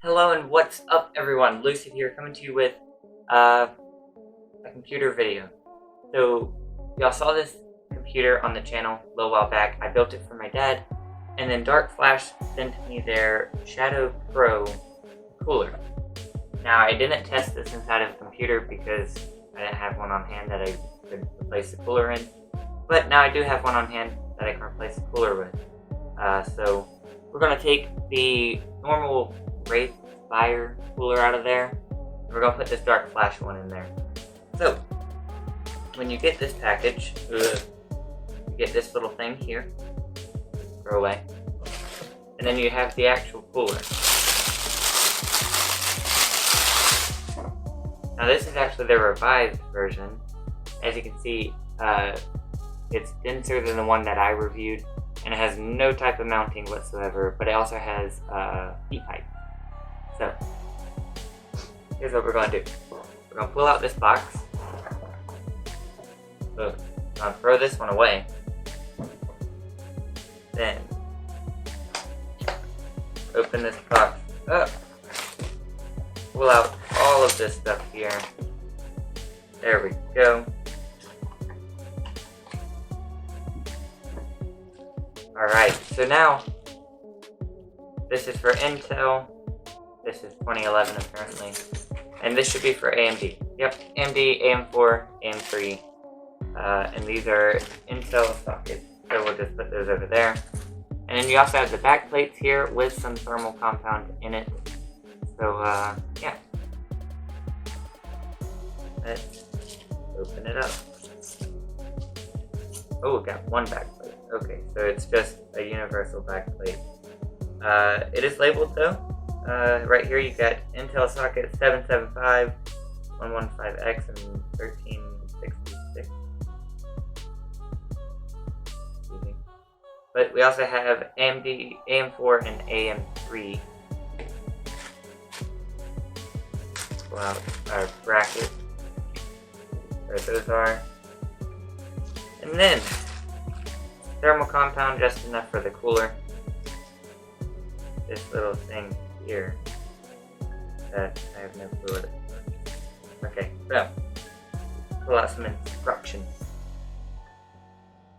Hello and what's up everyone, Lucid here coming to you with a computer video. So y'all saw this computer on the channel a little while back. I built it for my dad, and then Dark Flash sent me their Shadow Pro cooler. Now I didn't test this inside of the computer because I didn't have one on hand that I could replace the cooler in, but now I do have one on hand that I can replace the cooler with. So we're going to take the normal Wraith Fire cooler out of there, and we're going to put this Dark Flash one in there. So, when you get this package, you get this little thing here, throw away, and then you have the actual cooler. Now this is actually the revised version. As you can see, it's denser than the one that I reviewed, and it has no type of mounting whatsoever, but it also has heat pipe. So, here's what we're going to do. We're going to pull out this box. I'm going to throw this one away. Then, open this box up. Pull out all of this stuff here. There we go. Alright, so now, this is for Intel. This is 2011 apparently. And this should be for AMD. Yep, AMD, AM4, AM3. And these are Intel sockets. So we'll just put those over there. And then you also have the back plates here with some thermal compound in it. So, yeah. Let's open it up. Oh, we got one back plate. Okay, so it's just a universal back plate. It is labeled though. Right here you got Intel socket 775, 115X, and 1366. But we also have AMD, AM4, and AM3. Pull out our bracket. There those are. And then, thermal compound just enough for the cooler. This little thing here that I have no clue what it is. Okay, so pull out some instructions.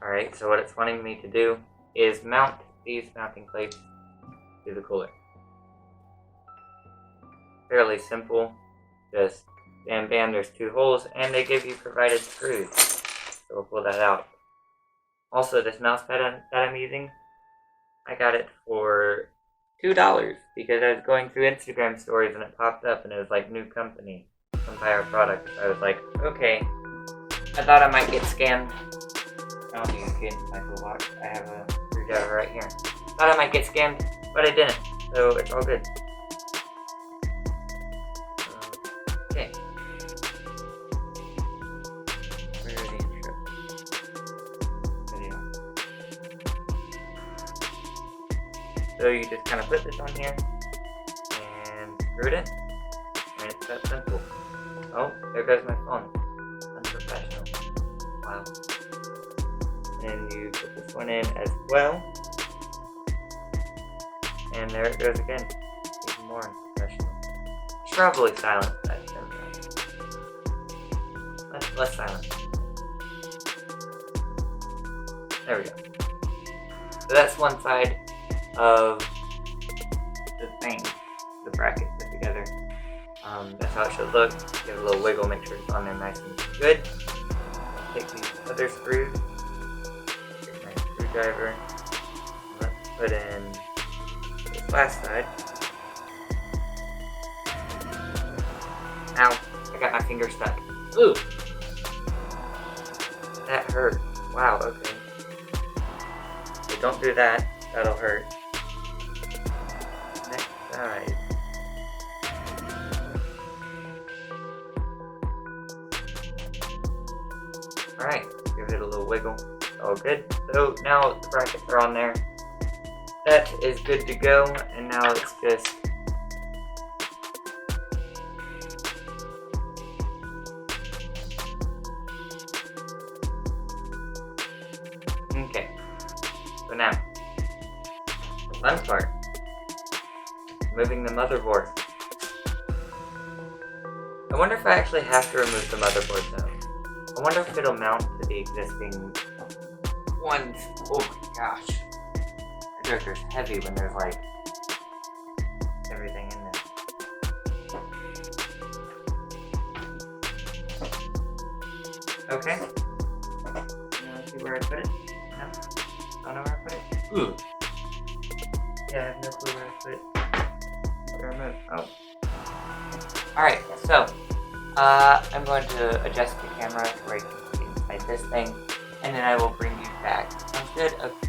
Alright, so what it's wanting me to do is mount these mounting plates to the cooler. Fairly simple. Just bam bam, there's two holes, and they give you provided screws. So we'll pull that out. Also, this mouse pad that I'm using, I got it for $2 because I was going through Instagram stories and it popped up and it was like new company, come buy our product. So I was like, okay. I thought I might get scammed. I don't use it in my toolbox. I have a screwdriver right here. Thought I might get scammed, but I didn't. So it's all good. Okay. Where are the So you just kind of put this on here and screw it in, and it's that simple. Oh, there goes my phone. Unprofessional. Wow. And you put this one in as well, and there it goes again. Even more unprofessional. Should probably silence that, shouldn't I? Less silent. There we go. So that's one side of the thing, the bracket put together. That's how it should look. Give it a little wiggle, make sure it's on there nice and good. Take these other screws, take my screwdriver, let's put in this last side. Ow, I got my finger stuck. Ooh! That hurt. Wow, okay. So don't do that, that'll hurt. Next side. Alright, give it a little wiggle. All good. So now the brackets are on there. That is good to go, and now it's just okay. So now, the fun part. removing the motherboard. I wonder if I actually have to remove the motherboard though. I wonder if it'll mount to the existing ones. Oh my gosh. The Joker's heavy when there's like everything in there. Okay. Now see where I put it? No? Don't know where I put it? Ooh. Yeah, I have no clue where I put it. Remove. Oh. Alright, so I'm going to adjust the camera to where I can see inside this thing, and then I will bring you back. Sounds good? Okay.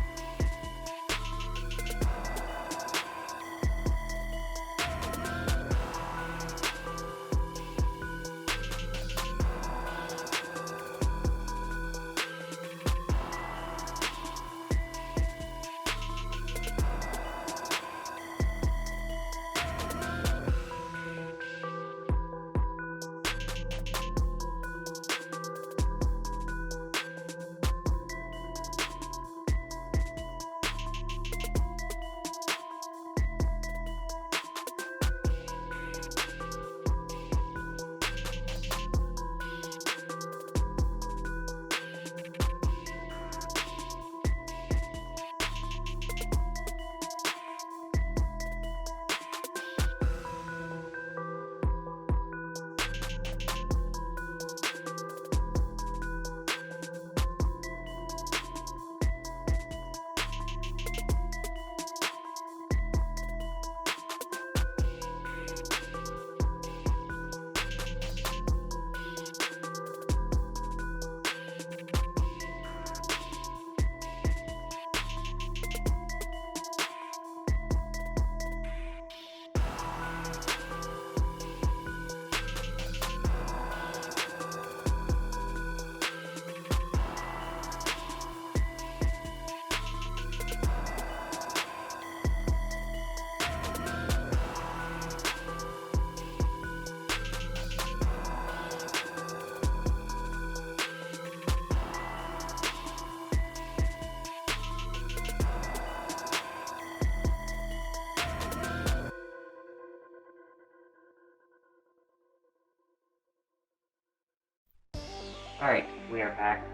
Alright, we are back.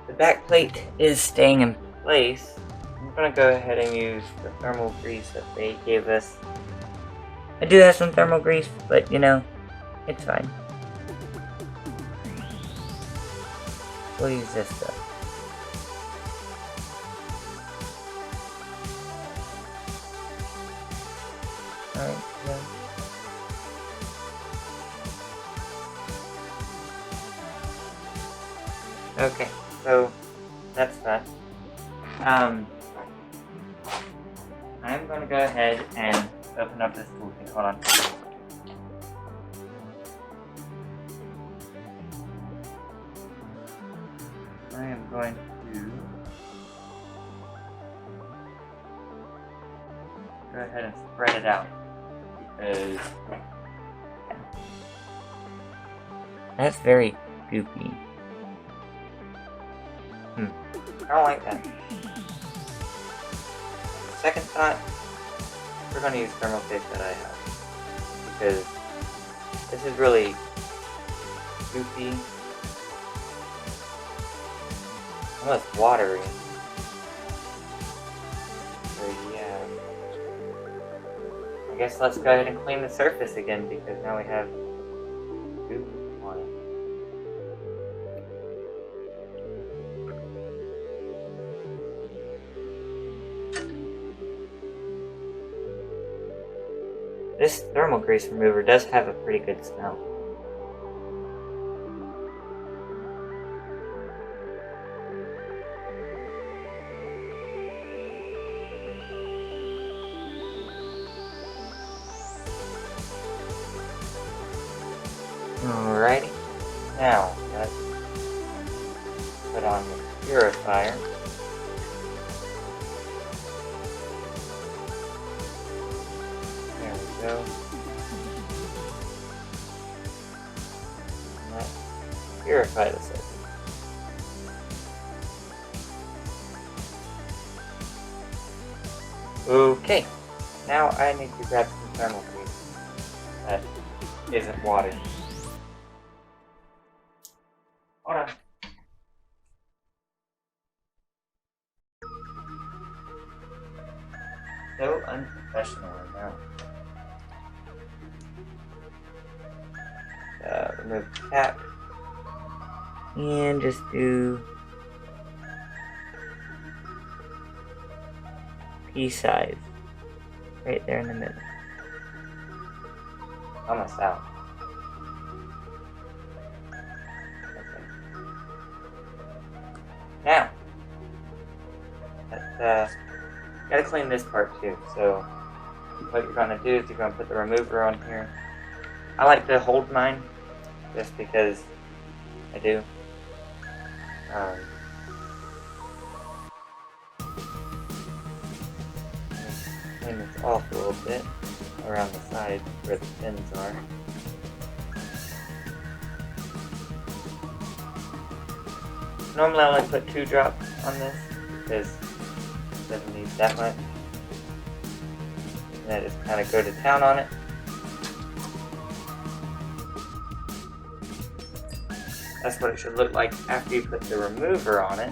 The back plate is staying in place. I'm gonna go ahead and use the thermal grease that they gave us. I do have some thermal grease, but you know, it's fine. We'll use this stuff. Alright, yeah. Okay, so that's that. I'm going to go ahead and open up this toolkit. Hold on. I am going to go ahead and spread it out because that's very goopy. I don't like that. Second thought, we're going to use thermal paste that I have because this is really goopy, almost watery. So yeah, I guess let's go ahead and clean the surface again because now we have goop on it. This thermal grease remover does have a pretty good smell. Alrighty, now let's put on the purifier. There we go. And let's purify the surface. Okay, now I need to grab some thermal paste that isn't water. Hold on. So unprofessional right now. Remove the cap. And just do pea size. Right there in the middle. Almost out. Okay. Now, let's, gotta clean this part too. So, what you're gonna do is you're gonna put the remover on here. I like to hold mine, just because I do. Clean this off a little bit around the sides where the pins are. Normally I only put 2 drops on this because it doesn't need that much. And I just kind of go to town on it. That's what it should look like after you put the remover on it.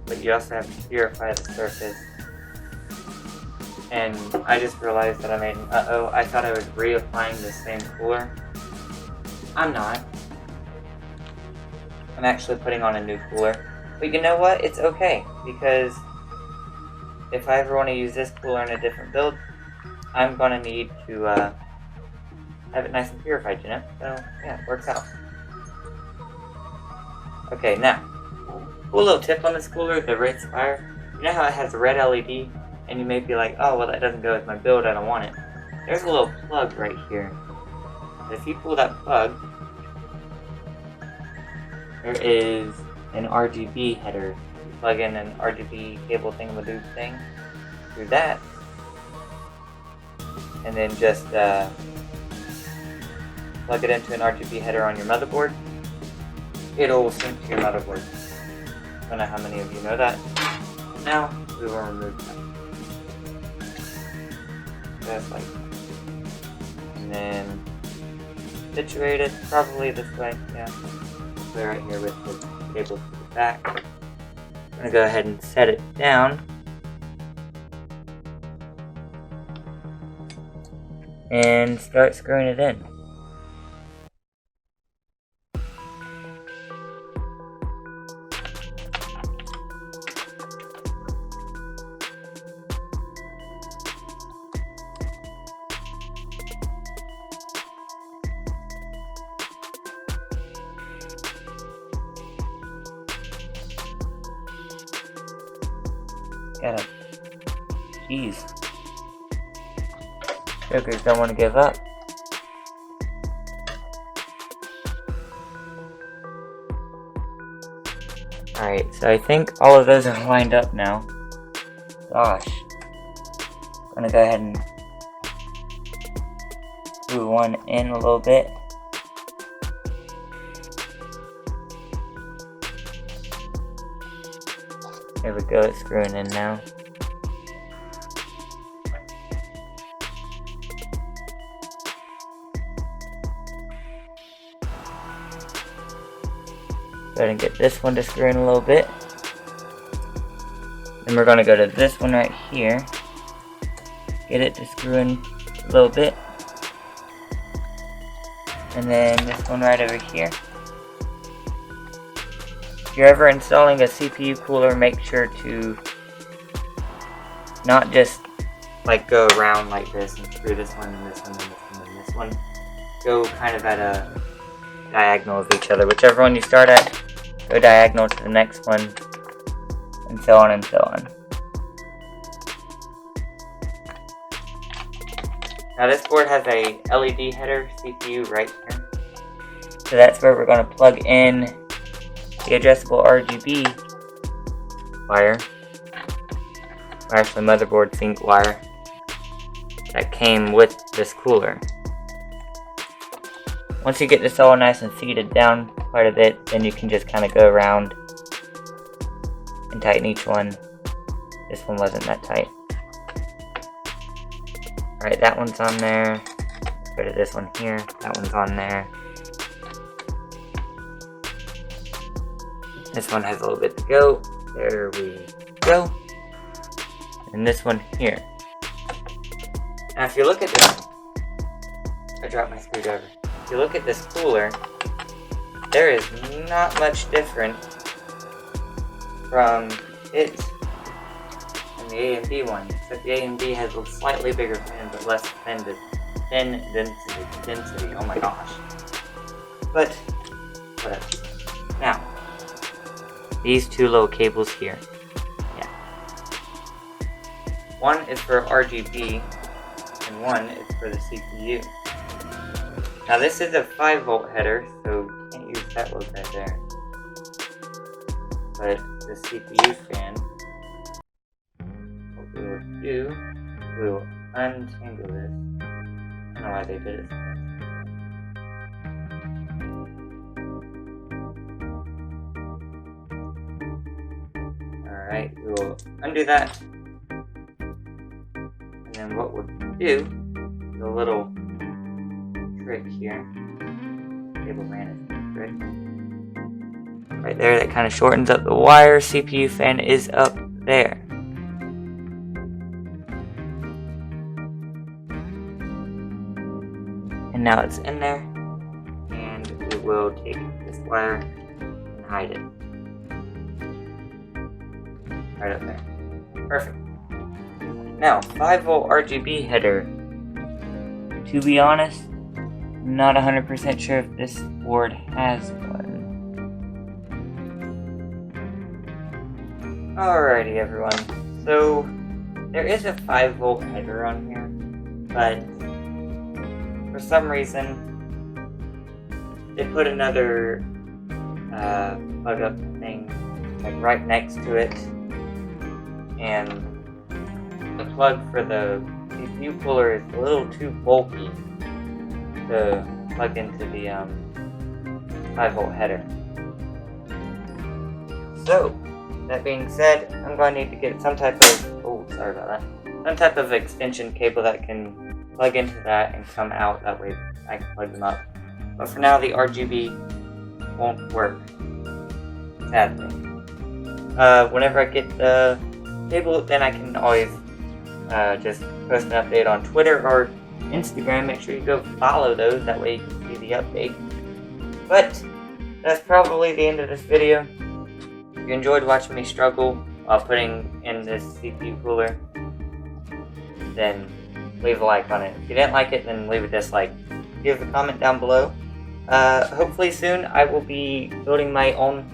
But you also have to purify the surface. And I just realized that I made an uh-oh. I thought I was reapplying the same cooler. I'm not. I'm actually putting on a new cooler. But you know what? It's okay. Because if I ever want to use this cooler in a different build, I'm going to need to have it nice and purified, you know? So, yeah, it works out. Okay, now, cool little tip on this cooler, the Ritz Fire. You know how it has a red LED? And you may be like, oh, well, that doesn't go with my build, I don't want it. There's a little plug right here. If you pull that plug, there is an RGB header. You plug in an RGB cable thingamadoob thing through that, and then just plug it into an RGB header on your motherboard. It'll sync to your motherboard. I don't know how many of you know that. Now, we will remove that. Just like that. And then situate it probably this way, yeah. Play right here with the cable to the back. I'm gonna go ahead and set it down. And start screwing it in. Jeez. Jokers don't want to give up. Alright, so I think all of those are lined up now. Gosh. I'm gonna go ahead and move one in a little bit. There we go, it's screwing in now. Go ahead and get this one to screw in a little bit. Then we're going to go to this one right here. Get it to screw in a little bit. And then this one right over here. If you're ever installing a CPU cooler, make sure to not just like go around like this and screw this one and this one and this one and this one. Go kind of at a diagonal of each other. Whichever one you start at, go diagonal to the next one, and so on and so on. Now this board has a LED header CPU right here. So that's where we're going to plug in the adjustable RGB wire, or actually motherboard sync wire, that came with this cooler. Once you get this all nice and seated down quite a bit, then you can just kind of go around and tighten each one. This one wasn't that tight. Alright, that one's on there. Let's go to this one here. That one's on there. This one has a little bit to go. There we go. And this one here. Now if you look at this, I dropped my screwdriver. If you look at this cooler, there is not much different from it and the A and B one, except the A and B has a slightly bigger fan but less thin density. Oh my gosh. But whatever. Now, these two little cables here. Yeah. One is for RGB and one is for the CPU. Now this is a 5-volt header, so you can't use that load right there. But the CPU fan, what we will do, we will untangle this. I don't know why they did it. Alright, we will undo that. And then what we'll do, the little trick here, cable management trick, right there, that kind of shortens up the wire. CPU fan is up there. And now it's in there, and we will take this wire and hide it. Right up there. Perfect. Now, 5-volt RGB header. To be honest, not 100% sure if this board has one. Alrighty everyone, so there is a 5-volt header on here, but for some reason they put another plug up thing like right next to it, and the plug for the CPU cooler is a little too bulky to plug into the 5-volt header. So, that being said, I'm going to need to get some type of, some type of extension cable that can plug into that and come out, that way I can plug them up. But for now, the RGB won't work, sadly. Whenever I get the cable, then I can always just post an update on Twitter or Instagram. Make sure you go follow those, that way you can see the update. But that's probably the end of this video. If you enjoyed watching me struggle while putting in this CPU cooler, then leave a like on it. If you didn't like it, then leave a dislike. Give a comment down below. Hopefully soon I will be building my own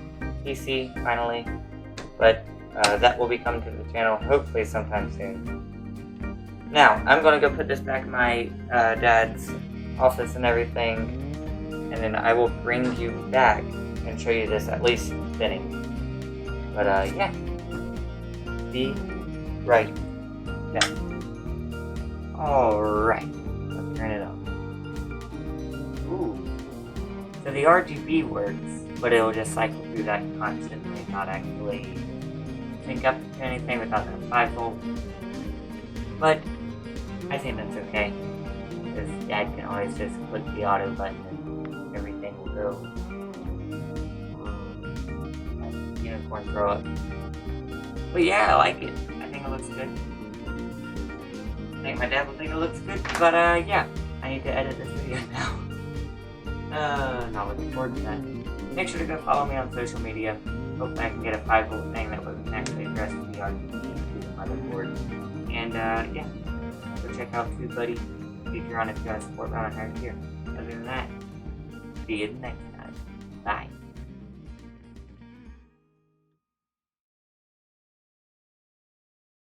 PC finally, but that will be coming to the channel hopefully sometime soon. Now, I'm going to go put this back in my dad's office and everything, and then I will bring you back and show you this at least spinning. But yeah, be right back. Alright, let's turn it on. Ooh, so the RGB works, but it will just cycle through that constantly, not actually sync up to anything without that 5-volt. But I think that's okay, because Dad can always just click the auto button and everything will go like unicorn throw up. But yeah, I like it. I think it looks good. I think my dad will think it looks good, but yeah, I need to edit this video now. Not looking forward to that. Make sure to go follow me on social media. Hopefully I can get a 5-volt thing that would actually address the RGB to the motherboard. And yeah, go check out TubeBuddy, Patreon if you want to support around here. Other than that, see you next time. Bye.